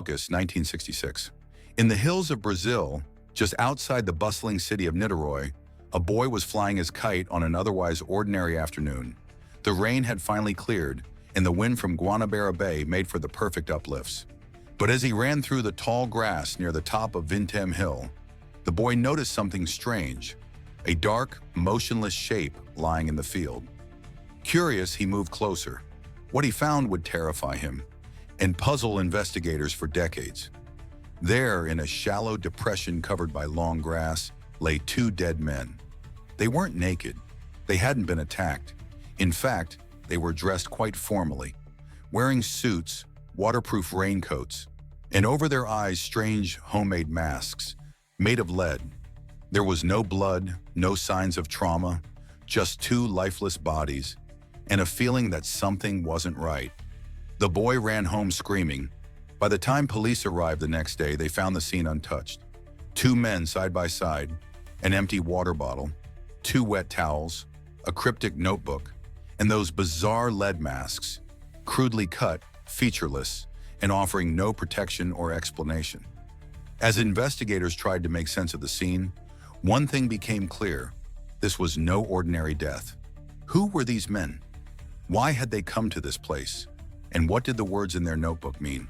August 1966. In the hills of Brazil, just outside the bustling city of Niterói, a boy was flying his kite on an otherwise ordinary afternoon. The rain had finally cleared, and the wind from Guanabara Bay made for the perfect uplifts. But as he ran through the tall grass near the top of Vintém Hill, the boy noticed something strange, a dark, motionless shape lying in the field. Curious, he moved closer. What he found would terrify him and puzzle investigators for decades. There, in a shallow depression covered by long grass, lay two dead men. They weren't naked. They hadn't been attacked. In fact, they were dressed quite formally, wearing suits, waterproof raincoats, and over their eyes strange homemade masks, made of lead. There was no blood, no signs of trauma, just two lifeless bodies, and a feeling that something wasn't right. The boy ran home screaming. By the time police arrived the next day, they found the scene untouched. Two men side by side, an empty water bottle, two wet towels, a cryptic notebook, and those bizarre lead masks, crudely cut, featureless, and offering no protection or explanation. As investigators tried to make sense of the scene, one thing became clear: this was no ordinary death. Who were these men? Why had they come to this place? And what did the words in their notebook mean?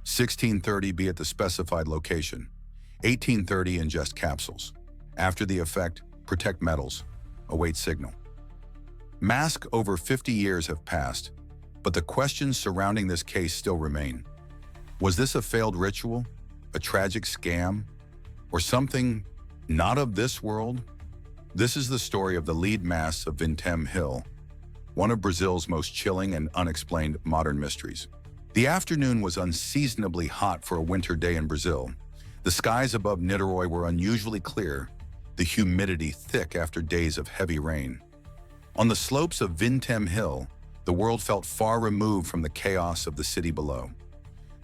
1630, be at the specified location. 1830, ingest capsules. After the effect, protect metals. Await signal. Mask over 50 years have passed, but the questions surrounding this case still remain. Was this a failed ritual, a tragic scam, or something not of this world? This is the story of the lead mass of Vintém Hill, one of Brazil's most chilling and unexplained modern mysteries. The afternoon was unseasonably hot for a winter day in Brazil. The skies above Niterói were unusually clear, the humidity thick after days of heavy rain. On the slopes of Vintém Hill, the world felt far removed from the chaos of the city below.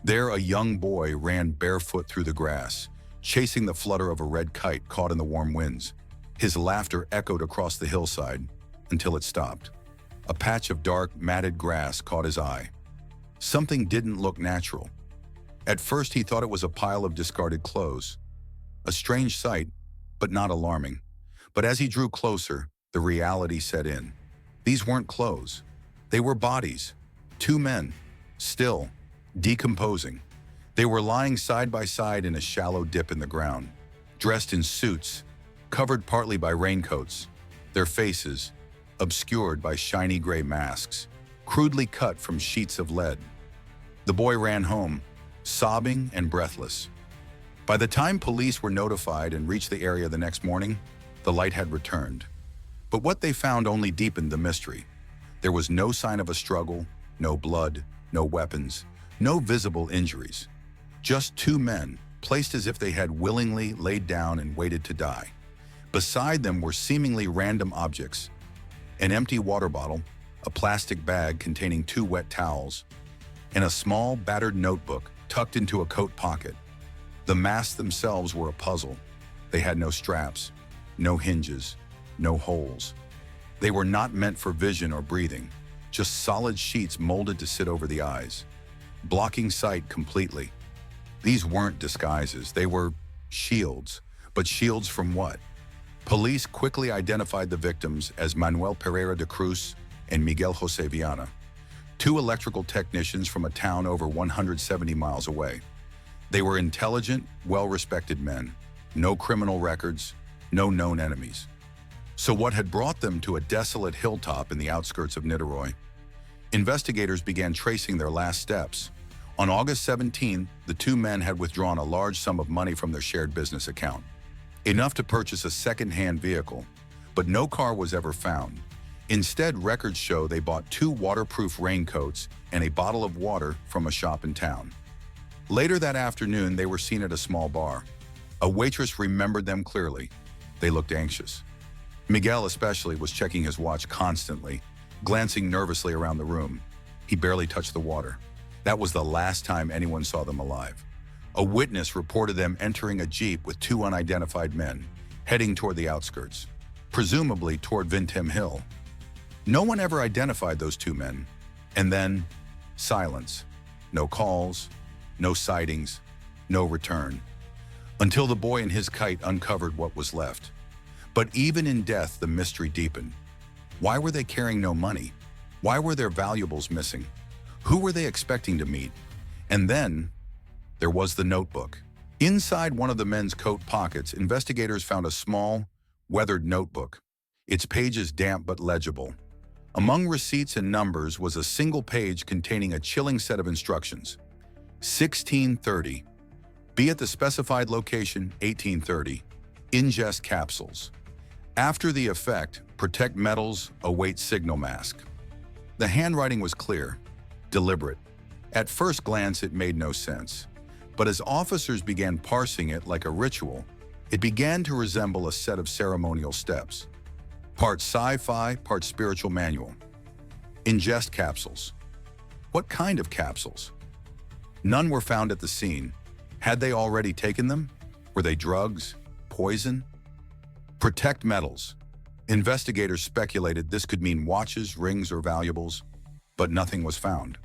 There, a young boy ran barefoot through the grass, chasing the flutter of a red kite caught in the warm winds. His laughter echoed across the hillside until it stopped. A patch of dark, matted grass caught his eye. Something didn't look natural. At first, he thought it was a pile of discarded clothes. A strange sight, but not alarming. But as he drew closer, the reality set in. These weren't clothes. They were bodies. Two men, still, decomposing. They were lying side by side in a shallow dip in the ground, dressed in suits, covered partly by raincoats, their faces obscured by shiny gray masks, crudely cut from sheets of lead. The boy ran home, sobbing and breathless. By the time police were notified and reached the area the next morning, the light had returned. But what they found only deepened the mystery. There was no sign of a struggle, no blood, no weapons, no visible injuries. Just two men, placed as if they had willingly laid down and waited to die. Beside them were seemingly random objects: an empty water bottle, a plastic bag containing two wet towels, and a small, battered notebook tucked into a coat pocket. The masks themselves were a puzzle. They had no straps, no hinges, no holes. They were not meant for vision or breathing, just solid sheets molded to sit over the eyes, blocking sight completely. These weren't disguises, they were shields. But shields from what? Police quickly identified the victims as Manuel Pereira de Cruz and Miguel José Viana, two electrical technicians from a town over 170 miles away. They were intelligent, well-respected men, no criminal records, no known enemies. So what had brought them to a desolate hilltop in the outskirts of Niterói? Investigators began tracing their last steps. On August 17, the two men had withdrawn a large sum of money from their shared business account, enough to purchase a second-hand vehicle, but no car was ever found. Instead, records show they bought two waterproof raincoats and a bottle of water from a shop in town. Later that afternoon, they were seen at a small bar. A waitress remembered them clearly. They looked anxious. Miguel especially was checking his watch constantly, glancing nervously around the room. He barely touched the water. That was the last time anyone saw them alive. A witness reported them entering a jeep with two unidentified men, heading toward the outskirts, presumably toward Vintém Hill. No one ever identified those two men. And then, silence. No calls, no sightings, no return. Until the boy and his kite uncovered what was left. But even in death, the mystery deepened. Why were they carrying no money? Why were their valuables missing? Who were they expecting to meet? And then, there was the notebook. Inside one of the men's coat pockets, investigators found a small, weathered notebook, its pages damp but legible. Among receipts and numbers was a single page containing a chilling set of instructions. 1630. Be at the specified location, 1830. Ingest capsules. After the effect, protect metals, await signal mask. The handwriting was clear, deliberate. At first glance, it made no sense. But as officers began parsing it like a ritual, it began to resemble a set of ceremonial steps. Part sci-fi, part spiritual manual. Ingest capsules. What kind of capsules? None were found at the scene. Had they already taken them? Were they drugs? Poison? Protect metals. Investigators speculated this could mean watches, rings, or valuables, but nothing was found.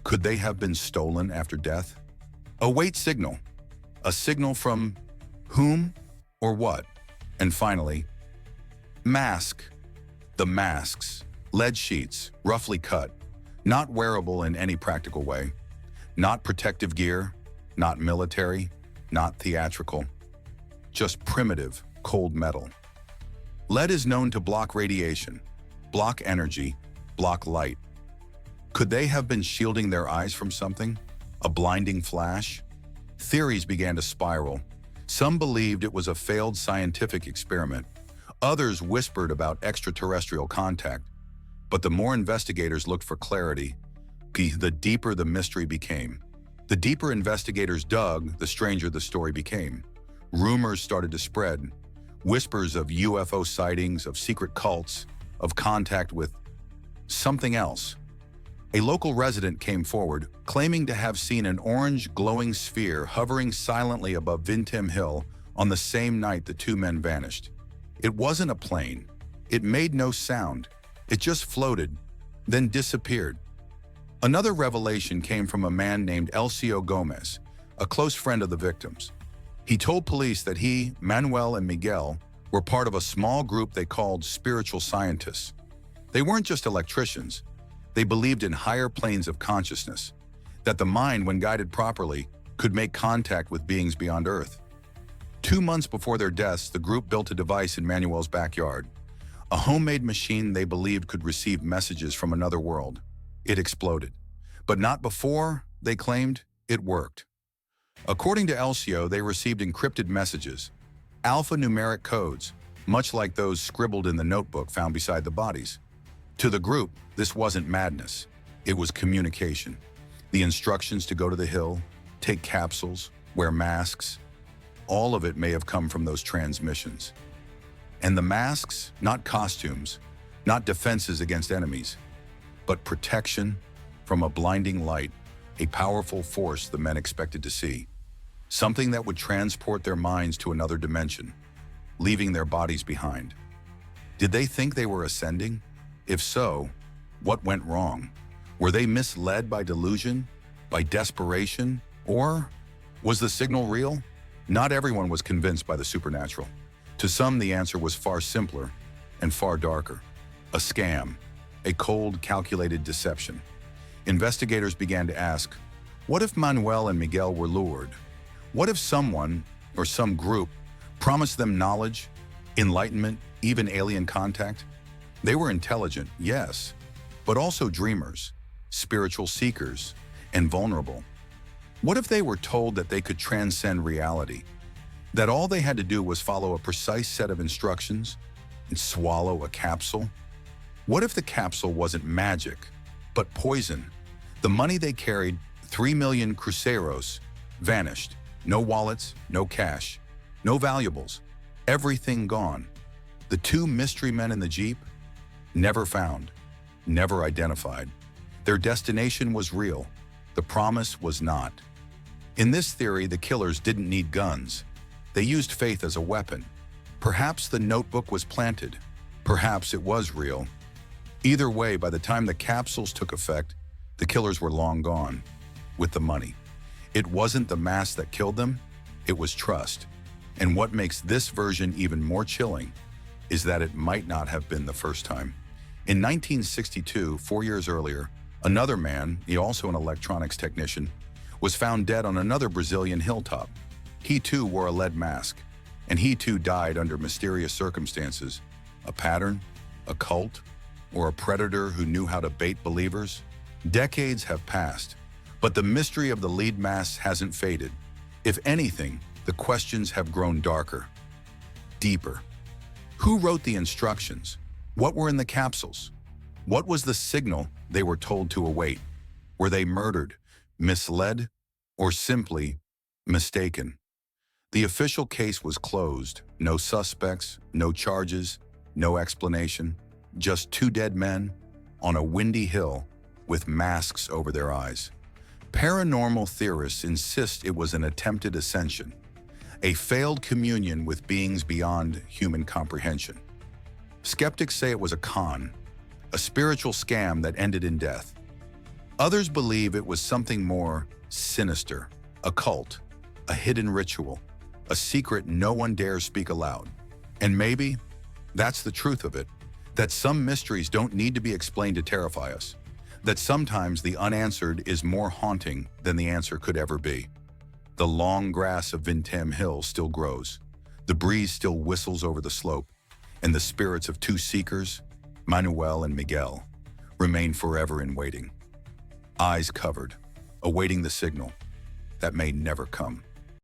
Could they have been stolen after death? Await signal. A signal from whom or what? And finally, mask. The masks. Lead sheets, roughly cut, not wearable in any practical way. Not protective gear, not military, not theatrical. Just primitive, cold metal. Lead is known to block radiation, block energy, block light. Could they have been shielding their eyes from something? A blinding flash? Theories began to spiral. Some believed it was a failed scientific experiment. Others whispered about extraterrestrial contact. But the more investigators looked for clarity, the deeper the mystery became. The deeper investigators dug, the stranger the story became. Rumors started to spread. Whispers of UFO sightings, of secret cults, of contact with something else. A local resident came forward, claiming to have seen an orange glowing sphere hovering silently above Vintém Hill on the same night the two men vanished. It wasn't a plane. It made no sound. It just floated, then disappeared. Another revelation came from a man named Elcio Gomez, a close friend of the victims. He told police that he, Manuel and Miguel, were part of a small group they called spiritual scientists. They weren't just electricians. They believed in higher planes of consciousness, that the mind, when guided properly, could make contact with beings beyond Earth. 2 months before their deaths, the group built a device in Manuel's backyard, a homemade machine they believed could receive messages from another world. It exploded, but not before, they claimed, it worked. According to Elcio, they received encrypted messages, alphanumeric codes, much like those scribbled in the notebook found beside the bodies. To the group, this wasn't madness. It was communication. The instructions to go to the hill, take capsules, wear masks, all of it may have come from those transmissions. And the masks, not costumes, not defenses against enemies, but protection from a blinding light, a powerful force the men expected to see. Something that would transport their minds to another dimension, leaving their bodies behind. Did they think they were ascending? If so, what went wrong? Were they misled by delusion, by desperation, or was the signal real? Not everyone was convinced by the supernatural. To some, the answer was far simpler and far darker. A scam, a cold, calculated deception. Investigators began to ask, what if Manuel and Miguel were lured? What if someone, or some group, promised them knowledge, enlightenment, even alien contact? They were intelligent, yes, but also dreamers, spiritual seekers, and vulnerable. What if they were told that they could transcend reality, that all they had to do was follow a precise set of instructions and swallow a capsule? What if the capsule wasn't magic, but poison? The money they carried, 3 million cruceros, vanished. No wallets, no cash, no valuables, everything gone. The two mystery men in the Jeep, never found, never identified. Their destination was real, the promise was not. In this theory, the killers didn't need guns. They used faith as a weapon. Perhaps the notebook was planted. Perhaps it was real. Either way, by the time the capsules took effect, the killers were long gone, with the money. It wasn't the mask that killed them, it was trust. And what makes this version even more chilling is that it might not have been the first time. In 1962, 4 years earlier, another man, he also an electronics technician, was found dead on another Brazilian hilltop. He too wore a lead mask, and he too died under mysterious circumstances. A pattern, a cult, or a predator who knew how to bait believers? Decades have passed, but the mystery of the lead mask hasn't faded. If anything, the questions have grown darker, deeper. Who wrote the instructions? What were in the capsules? What was the signal they were told to await? Were they murdered, misled, or simply mistaken? The official case was closed. No suspects, no charges, no explanation. Just two dead men on a windy hill with masks over their eyes. Paranormal theorists insist it was an attempted ascension, a failed communion with beings beyond human comprehension. Skeptics say it was a con, a spiritual scam that ended in death. Others believe it was something more sinister, a cult, a hidden ritual, a secret no one dares speak aloud. And maybe that's the truth of it, that some mysteries don't need to be explained to terrify us, that sometimes the unanswered is more haunting than the answer could ever be. The long grass of Vintém Hill still grows, the breeze still whistles over the slope, and the spirits of two seekers, Manuel and Miguel, remain forever in waiting, eyes covered, awaiting the signal that may never come.